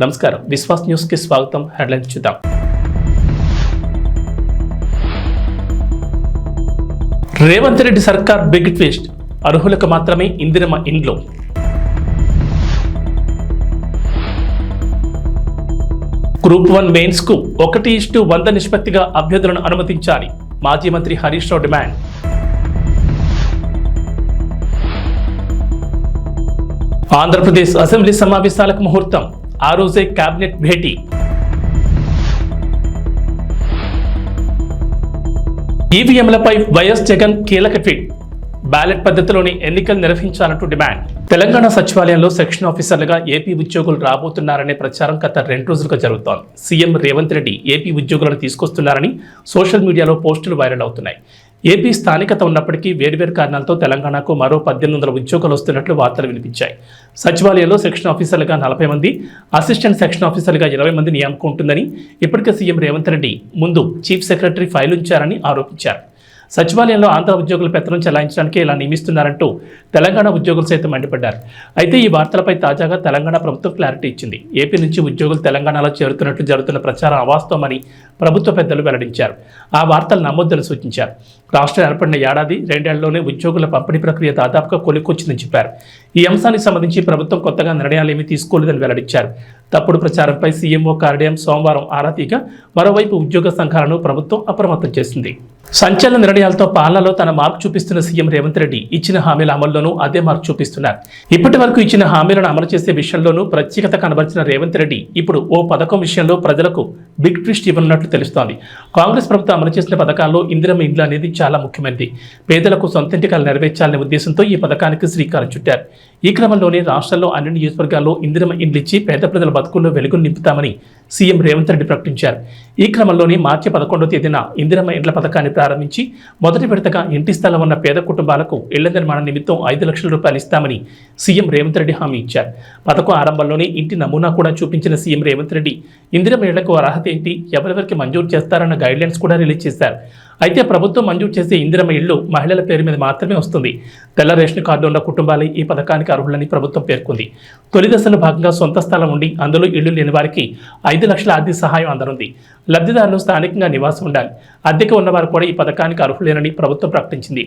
నమస్కారం, విశ్వాస్ న్యూస్ కి స్వాగతం. హెడ్లైన్స్ చూద్దాం. రేవంత్ రెడ్డి సర్కార్ బిగ్ ట్విస్ట్, అర్హులకు మాత్రమే ఇందిరమ్మ ఇండ్లు. గ్రూప్ 1 మెయిన్స్ కు 1:100 నిష్పత్తిగా అభ్యర్థులను అనుమతించాలి, మాజీ మంత్రి హరీష్ రావు డిమాండ్. ఆంధ్రప్రదేశ్ అసెంబ్లీ సమావేశాలకు ముహూర్తం, ఆ రోజే కేబినెట్ భేటీ. ఈవీఎంలపై వైఎస్ జగన్ కీలక ట్వీట్, బ్యాలెట్ పద్ధతిలోని ఎన్నికలు నిర్వహించాలంటూ డిమాండ్. తెలంగాణ సచివాలయంలో సెక్షన్ ఆఫీసర్లుగా ఏపీ ఉద్యోగులు రాబోతున్నారనే ప్రచారం గత 2 రోజులుగా జరుగుతోంది. సీఎం రేవంత్ రెడ్డి ఏపీ ఉద్యోగులను తీసుకొస్తున్నారని సోషల్ మీడియాలో పోస్టులు వైరల్ అవుతున్నాయి. ఏపీ స్థానికత ఉన్నప్పటికీ వేర్వేరు కారణాలతో తెలంగాణకు మరో 1800 ఉద్యోగాలు వస్తున్నట్లు వార్తలు వినిపించాయి. సచివాలయంలో సెక్షన్ ఆఫీసర్లుగా 40 మంది, అసిస్టెంట్ సెక్షన్ ఆఫీసర్లుగా 20 మంది నియామకం ఉంటుందని ఇప్పటికే సీఎం రేవంత్ రెడ్డి ముందు చీఫ్ సెక్రటరీ ఫైల్ ఉంచారని ఆరోపించారు. సచివాలయంలో ఆంధ్ర ఉద్యోగుల పెత్తనం చెలాయించడానికి ఇలా నియమిస్తున్నారంటూ తెలంగాణ ఉద్యోగులు సైతం మండిపడ్డారు. అయితే ఈ వార్తలపై తాజాగా తెలంగాణ ప్రభుత్వం క్లారిటీ ఇచ్చింది. ఏపీ నుంచి ఉద్యోగులు తెలంగాణలో చేరుతున్నట్లు జరుగుతున్న ప్రచారం అవాస్తవమని ప్రభుత్వ పెద్దలు వెల్లడించారు. ఆ వార్తలు నమ్మొద్దని సూచించారు. రాష్ట్రం ఏర్పడిన ఏడాది 2 ఏళ్లలోనే ఉద్యోగుల పంపిణీ ప్రక్రియ దాదాపుగా కొలిక్కొచ్చిందని చెప్పారు. ఈ అంశానికి సంబంధించి ప్రభుత్వం కొత్తగా నిర్ణయాలేమీ తీసుకోలేదని వెల్లడించారు. తప్పుడు ప్రచారంపై సీఎంఓ కార్యాలయం సోమవారం ఆరా తీగా మరోవైపు ఉద్యోగ సంఘాలను ప్రభుత్వం అప్రమత్తం చేసింది. సంచలన నిర్ణయాలతో పాలనలో తన మార్పు చూపిస్తున్న సీఎం రేవంత్ రెడ్డి ఇచ్చిన హామీల అమల్లోనూ అదే మార్పు చూపిస్తున్నారు. ఇప్పటి వరకు ఇచ్చిన హామీలను అమలు చేసే విషయంలోనూ ప్రత్యేకత కనబరిచిన రేవంత్ రెడ్డి ఇప్పుడు ఓ పథకం విషయంలో ప్రజలకు బిగ్ ట్విస్ట్ ఇవ్వనున్నట్లు తెలుస్తోంది. కాంగ్రెస్ ప్రభుత్వం అమలు చేసిన పథకాల్లో ఇందిరమ్మ ఇండ్లు అనేది చాలా ముఖ్యమైనది. పేదలకు సొంతింటికలు నెరవేర్చాలనే ఉద్దేశంతో ఈ పథకానికి శ్రీకారం చుట్టారు. ఈ క్రమంలోనే రాష్ట్రంలో అన్ని నియోజకవర్గాల్లో ఇందిరమ్మ ఇండ్లు ఇచ్చి పేద ప్రజల బతుకుల్లో వెలుగును నింపుతామని సీఎం రేవంత్ రెడ్డి ప్రకటించారు. ఈ క్రమంలోనే మార్చి 11వ తేదీన ఇందిరమ్మ ఇండ్ల పథకాన్ని ప్రారంభించి మొదటి విడతగా ఇంటి స్థలం ఉన్న పేద కుటుంబాలకు ఇళ్ల నిర్మాణ నిమిత్తం 5 లక్షల రూపాయలు ఇస్తామని సీఎం రేవంత్ రెడ్డి హామీ ఇచ్చారు. పథకం ఆరంభంలోనే ఇంటి నమూనా కూడా చూపించిన సీఎం రేవంత్ రెడ్డి ఇందిరమ్మ ఇళ్లకు అర్హత ఏంటి, ఎవరెవరికి మంజూరు చేస్తారన్న గైడ్లైన్స్ కూడా రిలీజ్ చేశారు. అయితే ప్రభుత్వం మంజూరు చేసే ఇందిరమ్మ ఇళ్లు మహిళల పేరు మీద మాత్రమే వస్తుంది. తెల్ల రేషన్ కార్డు ఉన్న కుటుంబాలే ఈ పథకానికి అర్హులని ప్రభుత్వం పేర్కొంది. తొలి దశలో భాగంగా సొంత స్థలం ఉండి అందులో ఇళ్లు లేని వారికి 5 లక్షల ఆర్థిక సహాయం అందనుంది. లబ్ధిదారులు స్థానికంగా నివాసం ఉండాలి. అద్దెకు ఉన్నవారు కూడా ఈ పథకానికి అర్హులేనని ప్రభుత్వం ప్రకటించింది.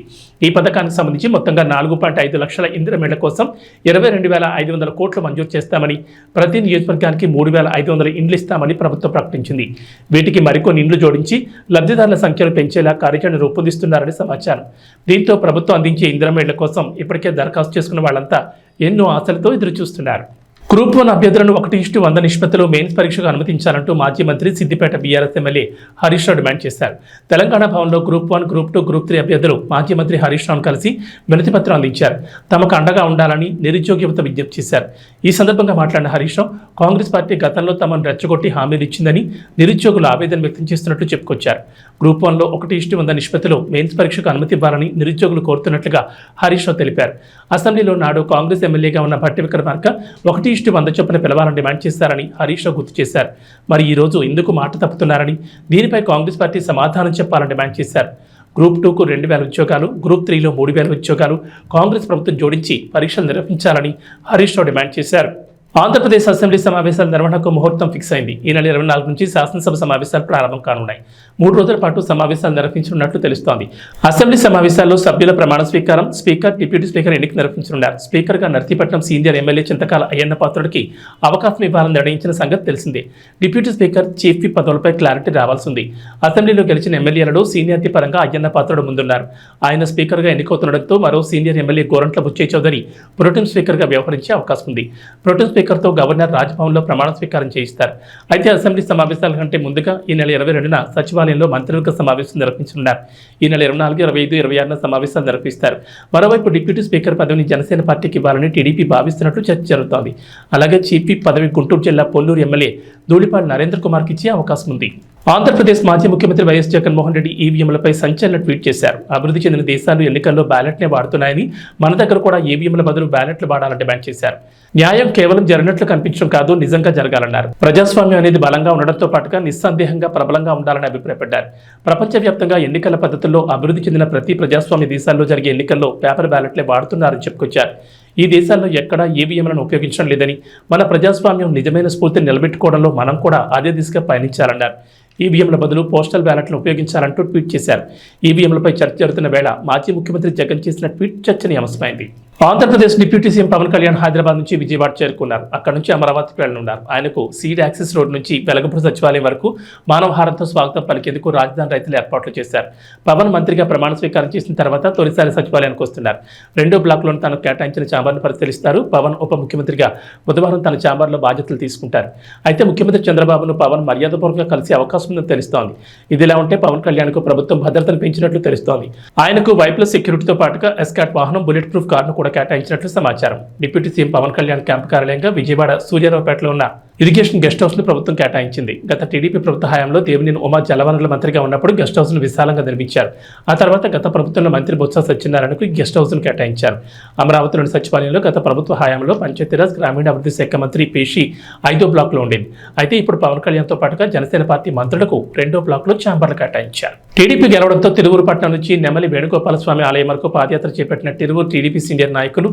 ఈ పథకానికి సంబంధించి మొత్తంగా 4.5 లక్షల ఇందిరమ్మ ఇళ్ల కోసం 22,500 కోట్లు మంజూరు చేస్తామని, ప్రతి నియోజకవర్గానికి 3,500 ఇండ్లు ఇస్తామని ప్రభుత్వం ప్రకటించింది. వీటికి మరికొన్ని ఇండ్లు జోడించి లబ్ధిదారుల సంఖ్యను పెంచేలా కార్యాచరణ రూపొందిస్తున్నారని సమాచారం. దీంతో ప్రభుత్వం అందించే ఇందిరమ్మ ఇళ్ల కోసం ఇప్పటికే దరఖాస్తు చేసుకున్న వాళ్ళంతా ఎన్నో ఆశలతో ఎదురుచూస్తున్నారు. గ్రూప్ 1 అభ్యర్థులను 1:100 నిష్పత్తిలో మెయిన్స్ పరీక్షకు అనుమతించాలంటూ మాజీ మంత్రి Siddipet BRS MLA Harish Rao demand చేశారు. తెలంగాణ భవన్లో గ్రూప్ 1, గ్రూప్ 2, గ్రూప్ 3 అభ్యర్థులు మాజీ మంత్రి హరీష్ రావును కలిసి వినతి పత్రం అందించారు. తమకు అండగా ఉండాలని నిరుద్యోగ యువత విజ్ఞప్తి చేశారు. ఈ సందర్భంగా మాట్లాడిన హరీష్ రావు, కాంగ్రెస్ పార్టీ గతంలో తమను రెచ్చగొట్టి హామీలు ఇచ్చిందని నిరుద్యోగులు ఆవేదన వ్యక్తం చేస్తున్నట్లు చెప్పుకొచ్చారు. గ్రూప్ 1లో 1:100 నిష్పత్తిలో మెయిన్స్ పరీక్షకు అనుమతి ఇవ్వాలని నిరుద్యోగులు కోరుతున్నట్లుగా హరీష్ రావు తెలిపారు. అసెంబ్లీలో నాడు కాంగ్రెస్ ఎమ్మెల్యేగా ఉన్న భట్టి విక్రమార్క 1:100 చొప్పున పిలవాలని డిమాండ్ చేశారని హరీష్ రావు గుర్తు చేశారు. మరి ఈ రోజు ఎందుకు మాట తప్పుతున్నారని, దీనిపై కాంగ్రెస్ పార్టీ సమాధానం చెప్పాలని డిమాండ్ చేశారు. గ్రూప్ 2కు 2,000 ఉద్యోగాలు, గ్రూప్ 3లో 3,000 ఉద్యోగాలు కాంగ్రెస్ ప్రభుత్వం జోడించి పరీక్షలు నిర్వహించాలని హరీష్ రావు డిమాండ్ చేశారు. ఆంధ్రప్రదేశ్ అసెంబ్లీ సమావేశాల నిర్వహణకు ముహూర్తం ఫిక్స్ అయింది. ఈ నెల 24 నుంచి శాసనసభ సమావేశాలు ప్రారంభం కానున్నాయి. 3 రోజుల పాటు సమావేశాలు నిర్వహించనున్నట్లు తెలుస్తోంది. అసెంబ్లీ సమావేశాల్లో సభ్యుల ప్రమాణ స్వీకారం, స్పీకర్, డిప్యూటీ స్పీకర్ ఎన్నిక నిర్వహించనున్నారు. స్పీకర్గా నర్సీపట్నం సీనియర్ ఎమ్మెల్యే చింతకాల అయ్యన్న పాత్రుడికి అవకాశం ఇవ్వాలని నిర్ణయించిన సంగతి తెలిసిందే. డిప్యూటీ స్పీకర్, చీఫ్ విప్ పదవులపై క్లారిటీ రావాల్సి ఉంది. అసెంబ్లీలో గెలిచిన ఎమ్మెల్యేలలో సీనియారిటీ పరంగా అయ్యన్న పాత్రుడు ముందున్నారు. ఆయన స్పీకర్గా ఎన్నికవుతుండటంతో మరో senior MLA Gorantla Butchaiah Chowdary protem స్పీకర్గా వ్యవహరించే అవకాశం ఉంది. ప్రోటెం స్పీకర్తో గవర్నర్ రాజ్భవన్లో ప్రమాణ స్వీకారం చేయిస్తారు. అయితే అసెంబ్లీ సమావేశాల కంటే ముందుగా ఈ నెల 22న సచివాలయంలో మంత్రివర్గ సమావేశం నిర్వహించనున్నారు. ఈ నెల 24, 25, 26న సమావేశాలు నిర్వహిస్తారు. మరోవైపు డిప్యూటీ స్పీకర్ పదవిని జనసేన పార్టీకి ఇవ్వాలని టీడీపీ భావిస్తున్నట్లు చర్చ జరుగుతోంది. అలాగే చీఫ్ విప్ పదవి గుంటూరు జిల్లా పొల్లూరు ఎమ్మెల్యే ధూళిపాటి నరేంద్ర కుమార్కి ఇచ్చే అవకాశం ఉంది. ఆంధ్రప్రదేశ్ మాజీ ముఖ్యమంత్రి వైఎస్ జగన్మోహన్ రెడ్డి ఈవీఎంలపై సంచలన ట్వీట్ చేశారు. అభివృద్ధి చెందిన దేశాలు ఎన్నికల్లో బ్యాలెట్నే వాడుతున్నాయని, మన దగ్గర కూడా ఈవీఎంల బదులు బ్యాలెట్లు వాడాలని డిమాండ్ చేశారు. న్యాయం కేవలం జరిగినట్లు కనిపించడం కాదు, నిజంగా జరగాలన్నారు. ప్రజాస్వామ్యం అనేది బలంగా ఉండడంతో పాటుగా నిస్సందేహంగా ప్రబలంగా ఉండాలని అభిప్రాయపడ్డారు. ప్రపంచవ్యాప్తంగా ఎన్నికల పద్ధతుల్లో అభివృద్ధి చెందిన ప్రతి ప్రజాస్వామ్య దేశాల్లో జరిగే ఎన్నికల్లో పేపర్ బ్యాలెట్లే వాడుతున్నారని చెప్పుకొచ్చారు. ఈ దేశాల్లో ఎక్కడా ఈవీఎంలను ఉపయోగించడం లేదని, మన ప్రజాస్వామ్యం నిజమైన స్ఫూర్తిని నిలబెట్టుకోవడంలో మనం కూడా అదే దిశగా పయనించాలన్నారు. ఈవీఎంల బదులు పోస్టల్ బ్యాలెట్లను ఉపయోగించాలంటూ ట్వీట్ చేశారు. ఈవీఎంలపై చర్చ జరుగుతున్న వేళ మాజీ ముఖ్యమంత్రి జగన్ చేసిన ట్వీట్ చర్చనీయాంశమైంది. ఆంధ్రప్రదేశ్ డిప్యూటీ సీఎం పవన్ కళ్యాణ్ హైదరాబాద్ నుంచి విజయవాడ చేరుకున్నారు. అక్కడ నుంచి అమరావతికి వెళ్లనున్నారు. ఆయనకు సీడ్ యాక్సెస్ రోడ్ నుంచి వెలగపూడి సచివాలయం వరకు మానవహారంతో స్వాగతం పలికేందుకు రాజధాని రైతులు ఏర్పాట్లు చేశారు. పవన్ మంత్రిగా ప్రమాణ స్వీకారం చేసిన తర్వాత తొలిసారి సచివాలయానికి వస్తున్నారు. 2వ బ్లాక్లోని తాను కేటాయించిన ఛాంబర్ను పరిశీలిస్తారు. పవన్ ఉప ముఖ్యమంత్రిగా బుధవారం తన ఛాంబర్లో బాధ్యతలు తీసుకుంటారు. అయితే ముఖ్యమంత్రి చంద్రబాబును పవన్ మర్యాదపూర్వకంగా కలిసే అవకాశం ఉందని తెలుస్తోంది. ఇదిలా ఉంటే పవన్ కళ్యాణ్కు ప్రభుత్వం భద్రతను పెంచినట్లు తెలుస్తోంది. ఆయనకు వైప్లస్ సెక్యూరిటీతో పాటుగా ఎస్కాట్ వాహనం, బుల్లెట్ ప్రూఫ్ కారును కూడా కేటాయించినట్లు సమాచారం. Deputy CM Pawan Kalyan camp కార్యాలయంగా విజయవాడ సూర్యారావుపేటలో ఉన్న ఇరిగేషన్ గెస్ట్ హౌస్ ను ప్రభుత్వం కేటాయించింది. గత టీడీపీ ప్రభుత్వ హయాంలో దేవినేని ఉమా జలవనరుల మంత్రిగా ఉన్నప్పుడు గెస్ట్ హౌస్ ను విశాలంగా నిర్మించారు. ఆ తర్వాత గత ప్రభుత్వంలో మంత్రి బొత్స సత్యనారాయణకు గెస్ట్ హౌస్ ను కేటాయించారు. అమరావతిలోని సచివాలయంలో గత ప్రభుత్వ హయాంలో పంచాయతీరాజ్ గ్రామీణాభివృద్ధి శాఖ మంత్రి పేషి 5వ బ్లాక్ లో ఉండేది. అయితే ఇప్పుడు పవన్ కళ్యాణ్ తో పాటుగా జనసేన పార్టీ మంత్రులకు 2వ బ్లాక్ లో ఛాంబర్లు కేటాయించారు. టీడీపీ గెలవడంతో తిరువురు పట్టణం నుంచి నెమలి వేణుగోపాలస్వామి ఆలయం వరకు పాదయాత్ర చేపట్టిన తిరువురు టీడీపీ సీనియర్ నాయకులు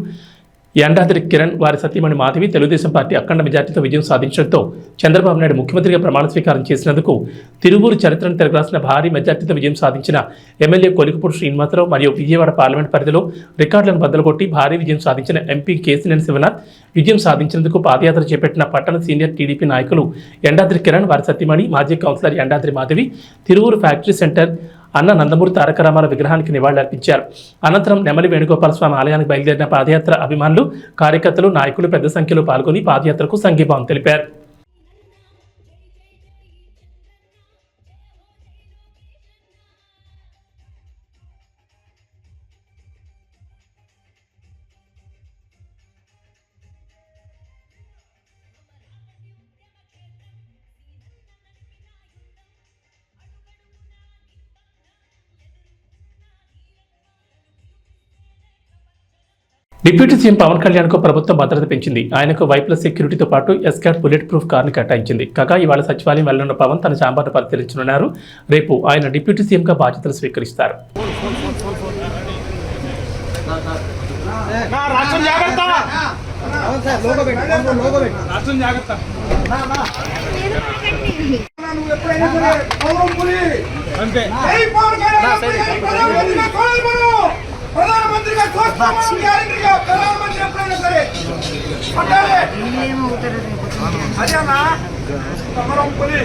యండాద్రి కిరణ్, వారి సతీమణి మాధవి తెలుగుదేశం పార్టీ అఖండ మెజార్టీతో విజయం సాధించడంతో చంద్రబాబు నాయుడు ముఖ్యమంత్రిగా ప్రమాణ స్వీకారం చేసినందుకు తిరువూరు చరిత్రను తిరగరాసిన భారీ మెజార్టీతో విజయం సాధించిన ఎమ్మెల్యే కొలికపూడి శ్రీనివాసరావు మరియు విజయవాడ పార్లమెంట్ పరిధిలో రికార్డులను బద్దలుకొట్టి భారీ విజయం సాధించిన ఎంపీ కేసినేని శివనాథ్ విజయం సాధించినందుకు పాదయాత్ర చేపట్టిన పట్టణ సీనియర్ టీడీపీ నాయకులు యండాద్రి కిరణ్, వారి సతీమణి మాజీ councillor Yandadri Madhavi Tiruvuru factory centre అన్న నందమూరి తారక రామారావు విగ్రహానికి నివాళులర్పించారు. అనంతరం నెమలి వేణుగోపాలస్వామి ఆలయానికి బయలుదేరిన పాదయాత్ర అభిమానులు, కార్యకర్తలు, నాయకులు పెద్ద సంఖ్యలో పాల్గొని పాదయాత్రకు సంఘీభావం తెలిపారు. డిప్యూటీ సీఎం పవన్ కళ్యాణ్ కు ప్రభుత్వం భద్రత పెంచింది. ఆయనకు వైప్లస్ సెక్యూరిటీతో పాటు ఎస్కాట్ బుల్లెట్ ప్రూఫ్ కారును కేటాయించింది. కాగా ఇవాళ సచివాలయం వెళ్లనున్న పవన్ తన ఛాంబర్ను పరిశీలించనున్నారు. రేపు ఆయన డిప్యూటీ సీఎంగా బాధ్యతలు స్వీకరిస్తారు. ప్రధానమంత్రిగా గ్యారెంటీగా ప్రధానమంత్రి ఎప్పుడైనా సరే అదేనా సమరం పులి.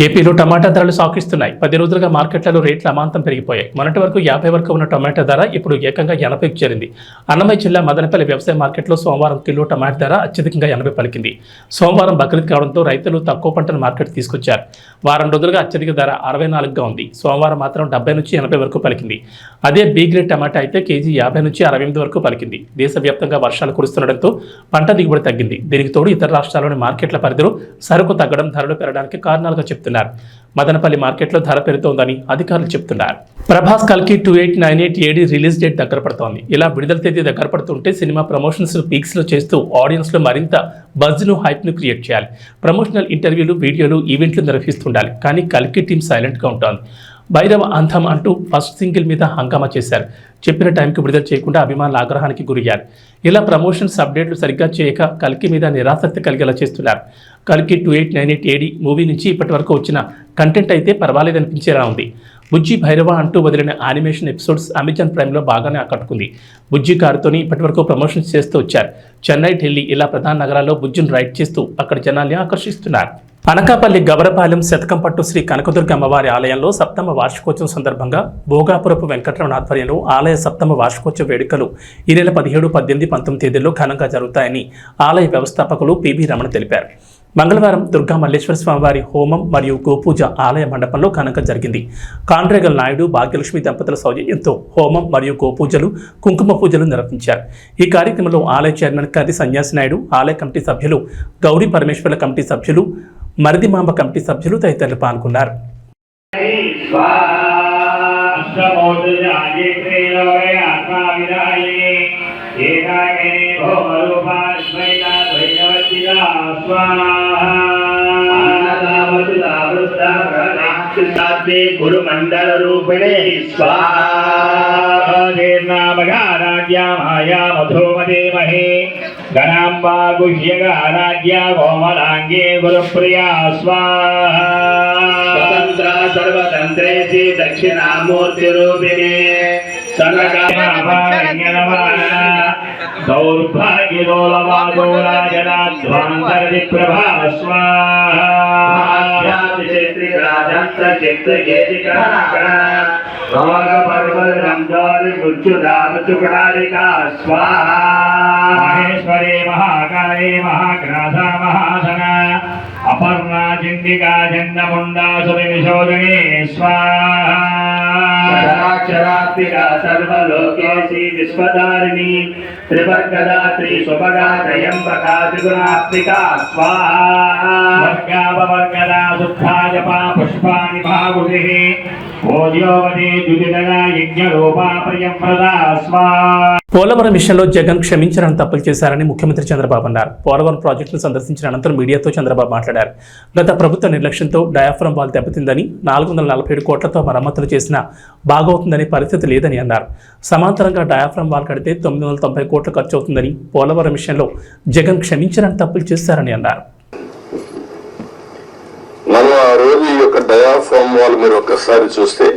ఏపీలో టమాటా ధరలు సాకిస్తున్నాయి. 10 రోజులుగా మార్కెట్లలో రేట్లు అమాంతం పెరిగిపోయాయి. మొన్నటి వరకు 50 వరకు ఉన్న టమాటా ధర ఇప్పుడు ఏకంగా 80కి చేరింది. అన్నమయ్య జిల్లా మదనపల్లి వ్యవసాయ మార్కెట్లో సోమవారం కిలో టమాటా ధర అత్యధికంగా 80 పలికింది. సోమవారం బక్రీద్ కావడంతో రైతులు తక్కువ పంటను మార్కెట్ తీసుకొచ్చారు. వారం రోజులుగా అత్యధిక ధర 64గా ఉంది. సోమవారం మాత్రం 70 నుంచి 80 వరకు పలికింది. అదే బి గ్రేడ్ టమాటా అయితే కేజీ 50 నుంచి 68 వరకు పలికింది. దేశవ్యాప్తంగా వర్షాలు కురుస్తుండటంతో పంట దిగుబడి తగ్గింది. దీనికి తోడు ఇతర రాష్ట్రాల్లోని మార్కెట్ల పరిధిలో సరుకు తగ్గడం ధరలు పెరగడానికి కారణాలుగా చెప్తున్నారు. మదనపల్లి మార్కెట్లో ధర పెరుగుతోందని అధికారులు చెప్తున్నారు. ప్రభాస్ కల్కి 2898 ఏడి రిలీజ్ డేట్ దగ్గర పడుతోంది. ఇలా విడుదల తేదీ దగ్గర పడుతుంటే సినిమా ప్రమోషన్స్ పీక్స్ లో చేస్తూ ఆడియన్స్ లో మరింత బజ్ ను హైప్ ను క్రియేట్ చేయాలి. ప్రమోషనల్ ఇంటర్వ్యూలు, వీడియోలు, ఈవెంట్లు నిర్వహిస్తుండాలి. కానీ కల్కి టీం సైలెంట్ గా ఉంటుంది. భైరవ అంతం అంటూ ఫస్ట్ సింగిల్ మీద హంగామా చేశారు. చెప్పిన టైంకి విడుదల చేయకుండా అభిమానుల ఆగ్రహానికి గురయ్యారు. ఇలా ప్రమోషన్స్ అప్డేట్లు సరిగ్గా చేయక కల్కి మీద నిరాసక్తి కలిగేలా చేస్తున్నారు. కల్కి 2898 ఏడి మూవీ నుంచి ఇప్పటి వరకు వచ్చిన కంటెంట్ అయితే పర్వాలేదనిపించేలా ఉంది. బుజ్జి భైరవ అంటూ వదిలిన యానిమేషన్ ఎపిసోడ్స్ అమెజాన్ ప్రైమ్లో బాగానే ఆకట్టుకుంది. బుజ్జి కారుతోని ఇప్పటి వరకు ప్రమోషన్స్ చేస్తూ వచ్చారు. చెన్నై, ఢిల్లీ ఇలా ప్రధాన నగరాల్లో బుజ్జిని రైడ్ చేస్తూ అక్కడ జనాల్ని ఆకర్షిస్తున్నారు. అనకాపల్లి గవరపాలెం శతకంపట్టు శ్రీ కనకదుర్గ అమ్మవారి ఆలయంలో సప్తమ వార్షికోత్సవం సందర్భంగా భోగాపురపు వెంకటరమణ ఆధ్వర్యంలో ఆలయ సప్తమ వార్షికోత్సవ వేడుకలు ఈ నెల 17, 18, 19 తేదీల్లో ఘనంగా జరుగుతాయని ఆలయ వ్యవస్థాపకులు పిబి రమణ తెలిపారు. మంగళవారం దుర్గా మల్లేశ్వర స్వామివారి హోమం మరియు గోపూజ ఆలయ మండపంలో ఘనంగా జరిగింది. కాండ్రేగల్ నాయుడు, భాగ్యలక్ష్మి దంపతుల సౌజన్యంతో హోమం మరియు గోపూజలు, కుంకుమ పూజలు నిర్వహించారు. ఈ కార్యక్రమంలో ఆలయ చైర్మన్ కది సన్యాసి నాయుడు, ఆలయ కమిటీ సభ్యులు, గౌరీ పరమేశ్వర్ల కమిటీ సభ్యులు, మరిదిమాంబ కమిటీ సభ్యులు తదితరులు పాల్గొన్నారు. गुरु मंडल रूपिणे स्वाहा माया मधुमते महे गणाम्बा गुह्यगाराज्ञा कोमलांगे गुरुप्रिया स्वाहा स्वतंत्र सर्वतंत्रेषि दक्षिणामूर्ति रूपिणे दौर्भाग्योलवादोराजनाध्वान्तरविप्रभा स्वाहा महेश्वरे महाकाले महाग्रासा महासना अपर्णा चिंडिका चंडमुंडा सुविशोधने स्वाहा सर्वलोकेशी विश्वधारिणी त्रिवर्गदात्री सुभगा त्रयंबका त्रिगुणात्मिका स्वाहा वर्गापवर्गदा शुद्धा जपा पुष्पाणि भागुतिः भोज्योवती द्विजदना यज्ञरूपा प्रियंप्रदा स्वाहा. పోలవరం విషయంలో జగన్ క్షమించాలని తప్పులు చేశారని ముఖ్యమంత్రి చంద్రబాబు అన్నారు. పోలవరం ప్రాజెక్టును సందర్శించిన అనంతరం మీడియాతో చంద్రబాబు మాట్లాడారు. గత ప్రభుత్వ నిర్లక్ష్యంతో డయాఫ్రమ్ వాల్ దెబ్బతిందని, 447 కోట్లతో మరమ్మతులు చేసినా బాగవుతుందనే పరిస్థితి లేదని అన్నారు. సమాంతరంగా డయాఫ్రమ్ వాల్ కడితే 990 కోట్లు ఖర్చు అవుతుందని, పోలవరం విషయంలో జగన్ క్షమించాలని తప్పులు చేశారని అన్నారు. మనం ఆ రోజు ఈ యొక్క డయాఫ్రమ్ వాల్ మీరు ఒక్కసారి చూస్తే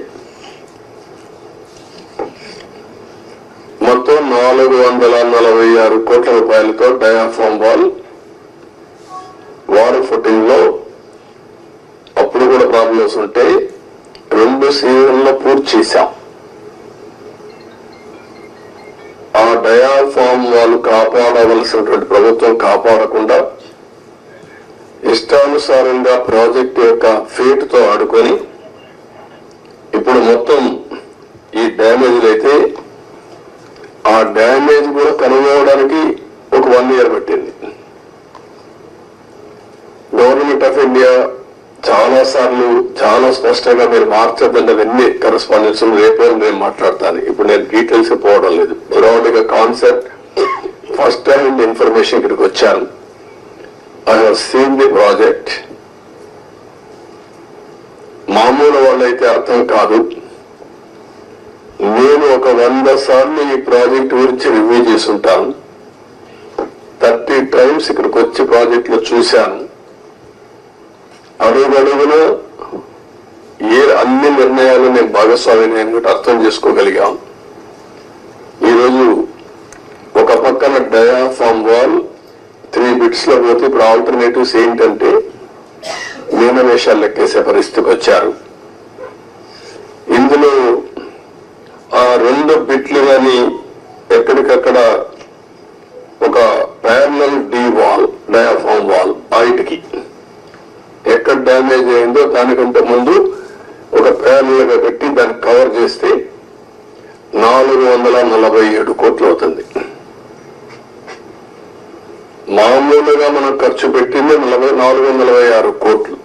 మొత్తం 446 కోట్ల రూపాయలతో డయాఫ్రమ్ వాల్ వాటర్ ఫుటింగ్ లో అప్పుడు కూడా ప్రాబ్లమ్స్ ఉంటే 2 సీజన్లో పూర్తి చేశాం. ఆ డయాఫ్రమ్ వాల్ కాపాడవలసినటువంటి ప్రభుత్వం కాపాడకుండా ఇష్టానుసారంగా ప్రాజెక్టు యొక్క ఫేట్ తో ఆడుకొని ఇప్పుడు మొత్తం ఈ డ్యామేజ్లు అయితే ఆ డ్యామేజ్ కూడా కనుగొనడానికి ఒక 1 year పట్టింది. గవర్నమెంట్ ఆఫ్ ఇండియా చాలా సార్లు చాలా స్పష్టంగా మీరు మార్చద్దండి, అవన్నీ కరెస్పాండెన్స్ రేపే నేను మాట్లాడతాను. ఇప్పుడు నేను డీటెయిల్స్ పోవడం లేదు. బ్రాడ్ గా కాన్సెప్ట్ ఫస్ట్ హ్యాండ్ ఇన్ఫర్మేషన్ ఇక్కడికి వచ్చాను. I have seen the project. మామూలు వాళ్ళైతే అర్థం కాదు. నేను ఒక 100 సార్లు ఈ ప్రాజెక్ట్ గురించి రివ్యూ చేసి ఉంటాను. 30 times ఇక్కడికి వచ్చి ప్రాజెక్ట్ లో చూశాను. అడుగున అన్ని నిర్ణయాలు నేను భాగస్వామిని అర్థం చేసుకోగలిగాం. ఈరోజు ఒక పక్కన డయాఫ్రమ్ వాల్ 3 bits లో పోతే ఇప్పుడు ఆల్టర్నేటివ్స్ ఏంటంటే మీనవేషాలు లెక్కేసే పరిస్థితికి వచ్చారు. ఇందులో ఆ 2 బిట్లు కానీ ఎక్కడికక్కడ ఒక parallel D wall, diaphragm wall బయటికి ఎక్కడ డ్యామేజ్ అయిందో దానికంటే ముందు ఒక ప్యారలల్ గా పెట్టి దాన్ని కవర్ చేస్తే 447 కోట్లు అవుతుంది. మామూలుగా మనం ఖర్చు పెట్టింది 446 కోట్లు.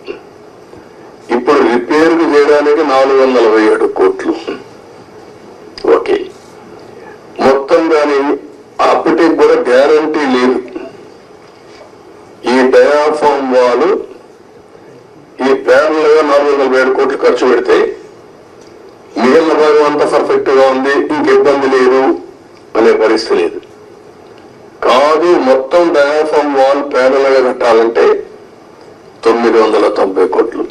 ఇప్పుడు రిపేర్ చేయడానికి 447 కోట్లు. ఓకే, మొత్తం కానీ అప్పటికి కూడా గ్యారంటీ లేదు. ఈ డయాఫ్రమ్ వాల్ ఈ ప్యారల్ గా 447 కోట్లు ఖర్చు పెడితే మిగిలిన భాగం అంతా పర్ఫెక్ట్ గా ఉంది, ఇంక ఇబ్బంది లేదు అనే పరిస్థితి లేదు. కాదు, మొత్తం డయాఫ్రమ్ వాల్ ప్యారల్ గా కట్టాలంటే 990 కోట్లు.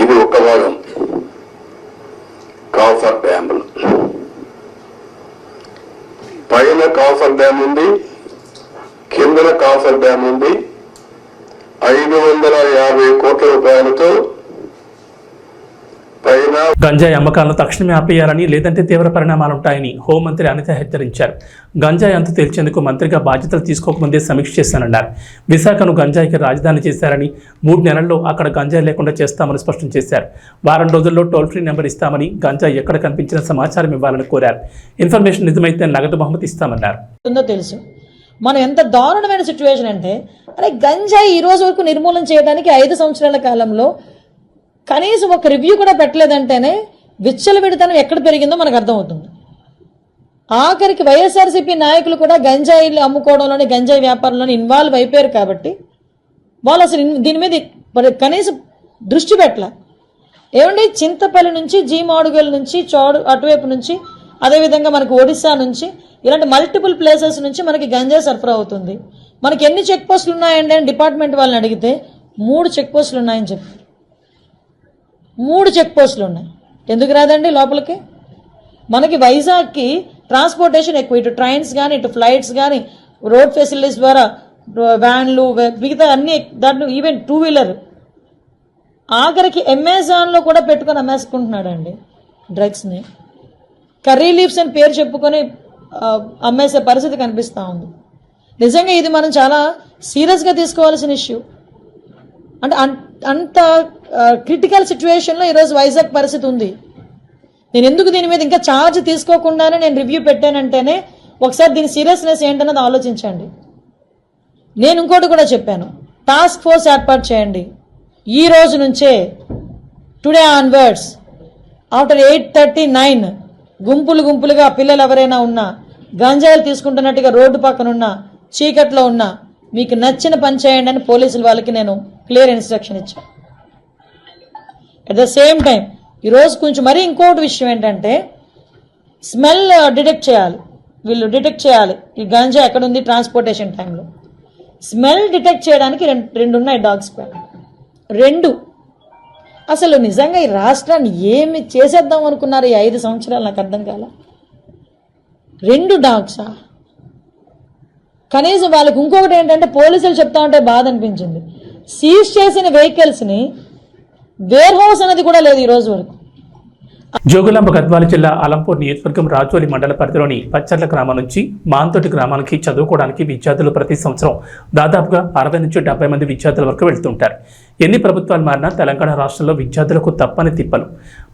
ఇది ఒక భాగం. కాఫర్ డ్యాములు పైన కాఫర్ డ్యామ్ ఉంది, కిందన కాఫర్ డ్యామ్ ఉంది. 550 కోట్ల రూపాయలతో పైన గంజాయి అమ్మకాలను తక్షణమే ఆపేయాలని, లేదంటే తీవ్ర పరిణామాలుంటాయని హోంమంత్రి అనిత హెచ్చరించారు. గంజాయి అంతు తేల్చేందుకు మంత్రిగా బాధ్యతలు తీసుకోకముందే సమీక్ష చేశానన్నారు. విశాఖను గంజాయికి రాజధాని చేశారని, 3 నెలల్లో అక్కడ గంజాయి లేకుండా చేస్తామని స్పష్టం చేశారు. వారం రోజుల్లో టోల్ ఫ్రీ నెంబర్ ఇస్తామని, గంజాయి ఎక్కడ కనిపించిన సమాచారం ఇవ్వాలని కోరారు. ఇన్ఫర్మేషన్ నిజమైతే నగదు బహుమతి ఇస్తామన్నారు. తెలుసు మనం ఎంత దారుణమైన సిచ్యువేషన్ అంటే, అరే గంజాయి ఈ రోజు వరకు నిర్మూలన చేయడానికి 5 సంవత్సరాల కాలంలో కనీసం ఒక రివ్యూ కూడా పెట్టలేదంటేనే విచ్చలవిడితనం ఎక్కడ పెరిగిందో మనకు అర్థమవుతుంది. ఆఖరికి వైఎస్ఆర్సీపీ నాయకులు కూడా గంజాయిలు అమ్ముకోవడంలోని, గంజాయి వ్యాపారంలోని ఇన్వాల్వ్ అయిపోయారు కాబట్టి వాళ్ళు అసలు దీని మీద కనీసం దృష్టి పెట్టలే. ఏమండి, చింతపల్లి నుంచి, జీమాడుగల్ నుంచి, అటువైపు నుంచి, అదేవిధంగా మనకు ఒడిశా నుంచి, ఇలాంటి మల్టిపుల్ ప్లేసెస్ నుంచి మనకి గంజాయి సరఫరా అవుతుంది. మనకి ఎన్ని చెక్ పోస్టులు ఉన్నాయండి అని డిపార్ట్మెంట్ వాళ్ళని అడిగితే 3 చెక్ పోస్టులు ఉన్నాయని చెప్పారు. 3 చెక్ పోస్టులు ఉన్నాయి. ఎందుకు రాదండి లోపలికి? మనకి వైజాగ్కి ట్రాన్స్పోర్టేషన్ ఎక్కువ, ఇటు ట్రైన్స్ కానీ, ఇటు ఫ్లైట్స్ కానీ, రోడ్ ఫెసిలిటీస్ ద్వారా వ్యాన్లు, మిగతా అన్ని, దాంట్లో ఈవెన్ 2 వీలర్, ఆఖరికి అమెజాన్లో కూడా పెట్టుకొని అమ్మేసుకుంటున్నాడు అండి డ్రగ్స్ని. కర్రీ లీవ్స్ అని పేరు చెప్పుకొని అమ్మేసే పరిస్థితి కనిపిస్తూ ఉంది. నిజంగా ఇది మనం చాలా సీరియస్గా తీసుకోవాల్సిన ఇష్యూ. అంటే అంత క్రిటికల్ సిచ్యువేషన్లో ఈరోజు వైజాగ్ పరిస్థితి ఉంది. నేను ఎందుకు దీని మీద ఇంకా ఛార్జ్ తీసుకోకుండానే నేను రివ్యూ పెట్టానంటేనే ఒకసారి దీని సీరియస్నెస్ ఏంటన్నది ఆలోచించండి. నేను ఇంకోటి కూడా చెప్పాను, టాస్క్ ఫోర్స్ ఏర్పాటు చేయండి. ఈ రోజు నుంచే, టుడే ఆన్వర్డ్స్, ఆఫ్టర్ 8:39 గుంపులుగా పిల్లలు ఎవరైనా ఉన్నా, గంజాయిలు తీసుకుంటున్నట్టుగా రోడ్డు పక్కన ఉన్నా, చీకట్లో ఉన్నా, మీకు నచ్చిన పని చేయండి అని పోలీసుల వాళ్ళకి నేను క్లియర్ ఇన్స్ట్రక్షన్ ఇచ్చాను. అట్ ద సేమ్ టైం ఈరోజు కొంచెం మరీ ఇంకోటి విషయం ఏంటంటే, స్మెల్ డిటెక్ట్ చేయాలి. వీళ్ళు డిటెక్ట్ చేయాలి ఈ గంజా ఎక్కడ ఉంది ట్రాన్స్పోర్టేషన్ టైంలో. స్మెల్ డిటెక్ట్ చేయడానికి రెండు ఉన్నాయి డాగ్స్ పైన. 2 అసలు నిజంగా ఈ రాష్ట్రాన్ని ఏమి చేసేద్దాం అనుకున్నారు ఈ 5 సంవత్సరాలు? నాకు అర్థం కాల. 2 డాగ్సా? కనీసం వాళ్ళకి ఇంకొకటి ఏంటంటే, పోలీసులు చెప్తా ఉంటే బాధ అనిపించింది, సీజ్ చేసిన వెహికల్స్ని వేర్ హౌస్ అనేది కూడా లేదు ఈ రోజు వరకు. జోగులాంబ గద్వాల జిల్లా అలంపూర్ నియోజకవర్గం రాజోలి మండల పరిధిలోని పచ్చర్ల గ్రామం నుంచి మాంతోటి గ్రామానికి చదువుకోవడానికి విద్యార్థులు ప్రతి సంవత్సరం దాదాపుగా 60 నుంచి 70 మంది విద్యార్థుల వరకు వెళ్తుంటారు. ఎన్ని ప్రభుత్వాలు మారినా తెలంగాణ రాష్ట్రంలో విద్యార్థులకు తప్పని తిప్పలు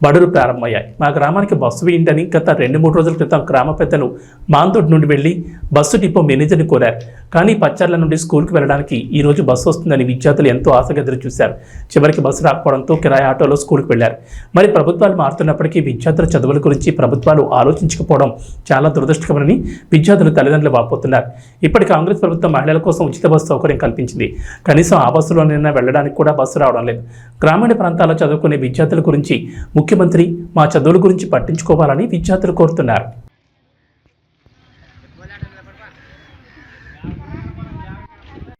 బడులు ప్రారంభమయ్యాయి. మా గ్రామానికి బస్సు వేయండి గత 2-3 రోజుల క్రితం గ్రామ పెద్దలు మాంతోటి నుండి వెళ్లి బస్సు డిపో మేనేజర్ని కోరారు. కానీ పచ్చర్ల నుండి స్కూల్కి వెళ్ళడానికి ఈ రోజు బస్సు వస్తుందని విద్యార్థులు ఎంతో ఆశగా ఎదురు చూశారు. చివరికి బస్సు రాకపోవడంతో కిరాయి ఆటోలో స్కూల్కి వెళ్లారు. మరి ప్రభుత్వాలు మారుతున్నప్పటికీ విద్యార్థుల చదువుల గురించి ప్రభుత్వాలు ఆలోచించకపోవడం చాలా దురదృష్టకరమని విద్యార్థులు తల్లిదండ్రులు వాపోతున్నారు. ఇప్పటి కాంగ్రెస్ ప్రభుత్వం మహిళల కోసం ఉచిత బస్సు సౌకర్యం కల్పించింది. కనీసం ఆ బస్సులోనైనా వెళ్లడానికి కూడా బస్సు రావడం లేదు. గ్రామీణ ప్రాంతాల్లో చదువుకునే విద్యార్థుల గురించి ముఖ్యమంత్రి మా చదువుల గురించి పట్టించుకోవాలని విద్యార్థులు కోరుతున్నారు.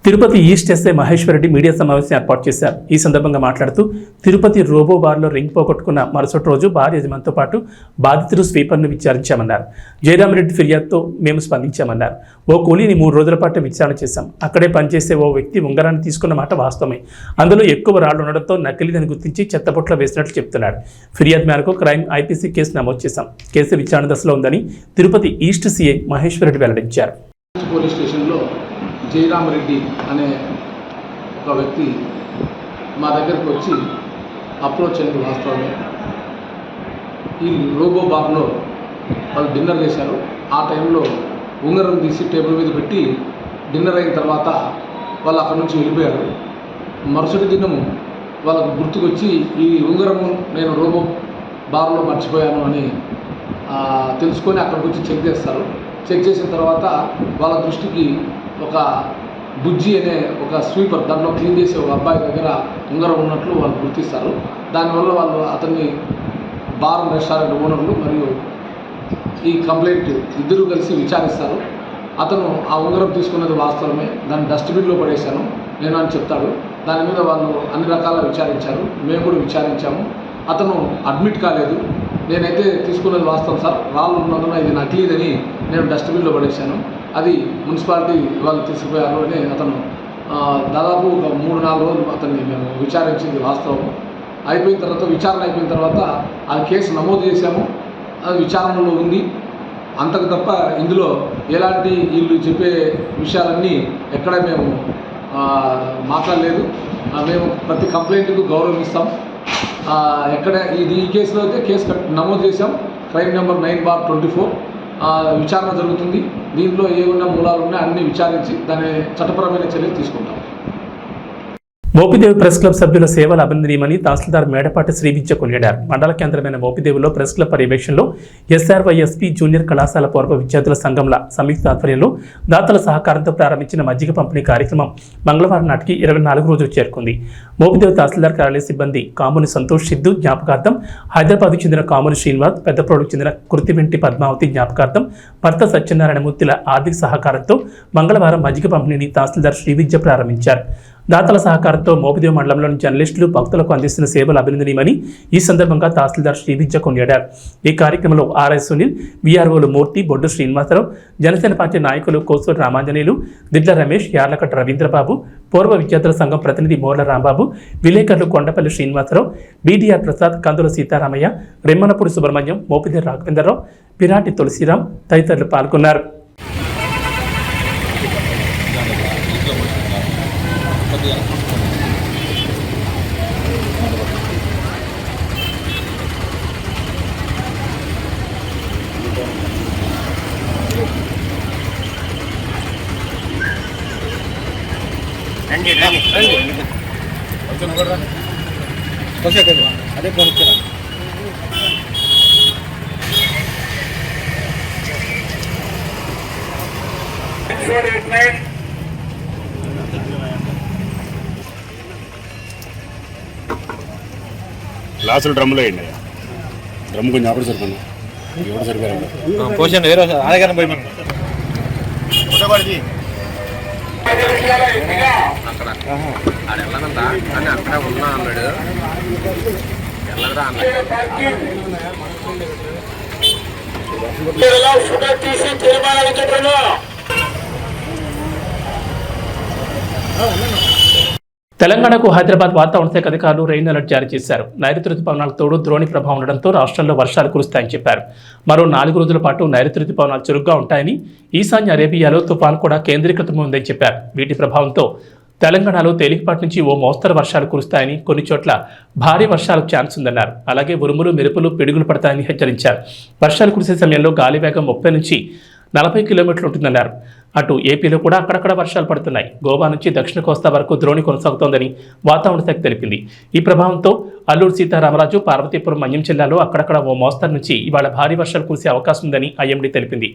Tirupati east SI Maheshwar Reddy media సమావేశం ఏర్పాటు చేశారు. ఈ సందర్భంగా మాట్లాడుతూ తిరుపతి రోబో బార్లో రింగ్ పోగొట్టుకున్న మరుసటి రోజు బార్ యజమానితో పాటు బాధితులు స్వీపర్ను విచారించామన్నారు. జయరామరెడ్డి ఫిర్యాదుతో మేము స్పందించామన్నారు. ఓ కూలీని 3 రోజుల పాటు విచారణ చేశాం. అక్కడే పనిచేసే ఓ వ్యక్తి ఉంగరాన్ని తీసుకున్న మాట వాస్తవమే. అందులో ఎక్కువ రాళ్లు ఉండడంతో నకిలీదని గుర్తించి చెత్తబొట్లో వేసినట్లు చెప్తున్నాడు. ఫిర్యాదు మేరకు క్రైమ్ ఐపీసీ కేసు నమోదు చేశాం. కేసు విచారణ దశలో ఉందని తిరుపతి ఈస్ట్ సీఐ మహేశ్వర్ రెడ్డి వెల్లడించారు. పోలీస్ స్టేషన్లో జయరామరెడ్డి అనే ఒక వ్యక్తి మా దగ్గరకు వచ్చి అప్రోచ్ అయిన వాస్తవమే. ఈ రోబో బార్లో వాళ్ళు డిన్నర్ చేశారు. ఆ టైంలో ఉంగరం తీసి టేబుల్ మీద పెట్టి డిన్నర్ అయిన తర్వాత వాళ్ళు అక్కడి నుంచి వెళ్ళిపోయారు. మరుసటి దినం వాళ్ళకు గుర్తుకొచ్చి ఈ ఉంగరము నేను రోబో బార్లో మర్చిపోయాను అని తెలుసుకొని అక్కడికి వచ్చి చెక్ చేస్తారు. చెక్ చేసిన తర్వాత వాళ్ళ దృష్టికి ఒక బుజ్జి అనే ఒక స్వీపర్ దాంట్లో క్లీన్ చేసే ఒక అబ్బాయి దగ్గర ఉంగరం ఉన్నట్లు వాళ్ళు గుర్తిస్తారు. దానివల్ల వాళ్ళు అతన్ని బార్ రెస్టారెంట్ ఓనర్లు మరియు ఈ కంప్లైంట్ ఇద్దరు కలిసి విచారిస్తారు. అతను ఆ ఉంగరం తీసుకున్నది వాస్తవమే, దాన్ని డస్ట్బిన్లో పడేశాను నేను అని చెప్తాడు. దాని మీద వాళ్ళు అన్ని రకాల విచారించారు. మేము కూడా విచారించాము. అతను అడ్మిట్ కాలేదు. నేనైతే తీసుకున్నది వాస్తవం సార్. రాళ్ళు ఉన్నందున ఇది నకిలీదని నేను డస్ట్బిన్లో పడేశాను. అది మున్సిపాలిటీ వాళ్ళు తీసుకుపోయారు అని అతను దాదాపు ఒక 3-4 రోజులు అతన్ని మేము విచారించింది వాస్తవం. అయిపోయిన తర్వాత విచారణ అయిపోయిన తర్వాత ఆ కేసు నమోదు చేశాము. అది విచారణలో ఉంది. అంతకు తప్ప ఇందులో ఎలాంటి వీళ్ళు చెప్పే విషయాలన్నీ ఎక్కడ మేము మాట్లాడలేదు. మేము ప్రతి కంప్లైంట్కు గౌరవిస్తాం. ఎక్కడ ఈ కేసులో అయితే కేసు నమోదు చేశాం. క్రైమ్ నెంబర్ 9/24 విచారణ జరుగుతుంది. దీంట్లో ఏమన్నా మూలాలు ఉన్నా అన్ని విచారించి దాని చట్టపరమైన చర్యలు తీసుకుంటాం. మోపిదేవి ప్రెస్ క్లబ్ సభ్యుల సేవలు అభినందనీయమని తహసీల్దార్ మేడపాటి శ్రీవిద్య కొనియాడారు. మండల కేంద్రమైన మోపిదేవిలో ప్రెస్ క్లబ్ పర్యవేక్షణలో ఎస్ఆర్వైఎస్పీ జూనియర్ కళాశాల పూర్వ విద్యార్థుల సంఘంల సంయుక్త ఆధ్వర్యంలో దాతల సహకారంతో ప్రారంభించిన మజ్జిగ పంపిణీ కార్యక్రమం మంగళవారం నాటికి 24 రోజులు చేరుకుంది. మోపిదేవి తహసీల్దార్ కార్యాలయ సిబ్బంది కాముని సంతోష్ సిద్ధు జ్ఞాపకార్థం, హైదరాబాద్కు చెందిన కాముని శ్రీనివాస్, పెద్దప్రోడుకు చెందిన కృతివెంటి పద్మావతి జ్ఞాపకార్థం, భర్త సత్యనారాయణమూర్తిల ఆర్థిక సహకారంతో మంగళవారం మజ్జిగ పంపిణీని తహసీల్దార్ శ్రీవిద్య ప్రారంభించారు. దాతల సహకారంతో మోపిదేవి మండలంలోని జర్నలిస్టులు భక్తులకు అందిస్తున్న సేవలు అభినందనీయమని ఈ సందర్భంగా తహసీల్దార్ శ్రీవిద్య కొనియాడారు. ఈ కార్యక్రమంలో ఆర్ఐ సునీల్, విఆర్ఓలు మూర్తి, బొడ్డు శ్రీనివాసరావు, జనసేన పార్టీ నాయకులు కోసూరు రామాంజనేయులు, దిడ్ల రమేష్, యార్లకట్ట రవీంద్రబాబు, పూర్వ విద్యార్థుల సంఘం ప్రతినిధి మోర్ల రాంబాబు, విలేకరులు కొండపల్లి శ్రీనివాసరావు, బీడీఆర్ ప్రసాద్, కందుల సీతారామయ్య, రెమ్మనపూడి సుబ్రహ్మణ్యం, మోపిదేవి రాఘవేంద్రరావు, పిరాటి తులసిరాం తదితరులు పాల్గొన్నారు. అదే ఫోన్ ఇచ్చారా? గ్లాసులు డ్రమ్లో వేయండి. డ్రమ్ కొంచెం అప్పుడు సరిపోయింది. ఎవరు సరిపోయారు పోషన్ వేరే ఆడగానే పోయి మనం అక్కడ ఉన్నా అన్నాడు. తెలంగాణకు హైదరాబాద్ వాతావరణ శాఖ అధికారులు రెయిన్ అలర్ట్ జారీ చేశారు. నైరుతి రుతుపవనాలకు తోడు ద్రోణి ప్రభావం ఉండడంతో రాష్ట్రంలో వర్షాలు కురుస్తాయని చెప్పారు. మరో 4 రోజుల పాటు నైరుతి రుతుపవనాలు చురుగ్గా ఉంటాయని, ఈశాన్య అరేబియాలో తుఫాను కూడా కేంద్రీకృతమై ఉందని చెప్పారు. వీటి ప్రభావంతో తెలంగాణలో తేలికపాటి నుంచి ఓ మోస్తరు వర్షాలు కురుస్తాయని, కొన్ని చోట్ల భారీ వర్షాలకు ఛాన్స్ ఉందన్నారు. అలాగే ఉరుములు, మెరుపులు, పిడుగులు పడతాయని హెచ్చరించారు. వర్షాలు కురిసే సమయంలో గాలి వేగం 30 నుంచి 40 కిలోమీటర్లు ఉంటుందన్నారు. అటు ఏపీలో కూడా అక్కడక్కడ వర్షాలు పడుతున్నాయి. గోవా నుంచి దక్షిణ కోస్తా వరకు ద్రోణి కొనసాగుతోందని వాతావరణ శాఖ తెలిపింది. ఈ ప్రభావంతో అల్లూరు సీతారామరాజు, పార్వతీపురం, మన్యం జిల్లాలో అక్కడక్కడ ఓ మోస్తరు నుంచి ఇవాళ భారీ వర్షాలు కురిసే అవకాశం ఉందని ఐఎండీ తెలిపింది.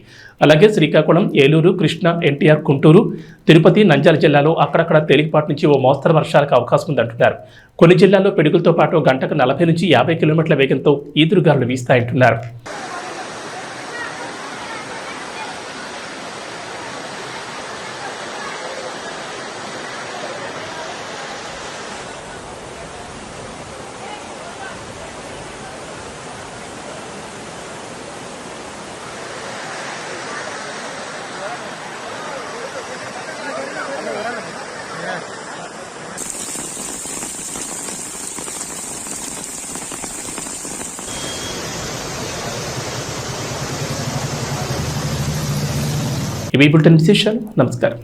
అలాగే శ్రీకాకుళం, ఏలూరు, కృష్ణా, ఎన్టీఆర్, గుంటూరు, తిరుపతి, నంద్యాల జిల్లాలో అక్కడక్కడ తేలికపాటి నుంచి ఓ మోస్తరు వర్షాలకు అవకాశం ఉందంటున్నారు. కొన్ని జిల్లాల్లో పిడుగులతో పాటు గంటకు 40 నుంచి 50 కిలోమీటర్ల వేగంతో ఈదురుగాలులు వీస్తాయంటున్నారు. ఇవి బులెటిన్ విశేషాలు. నమస్కారం.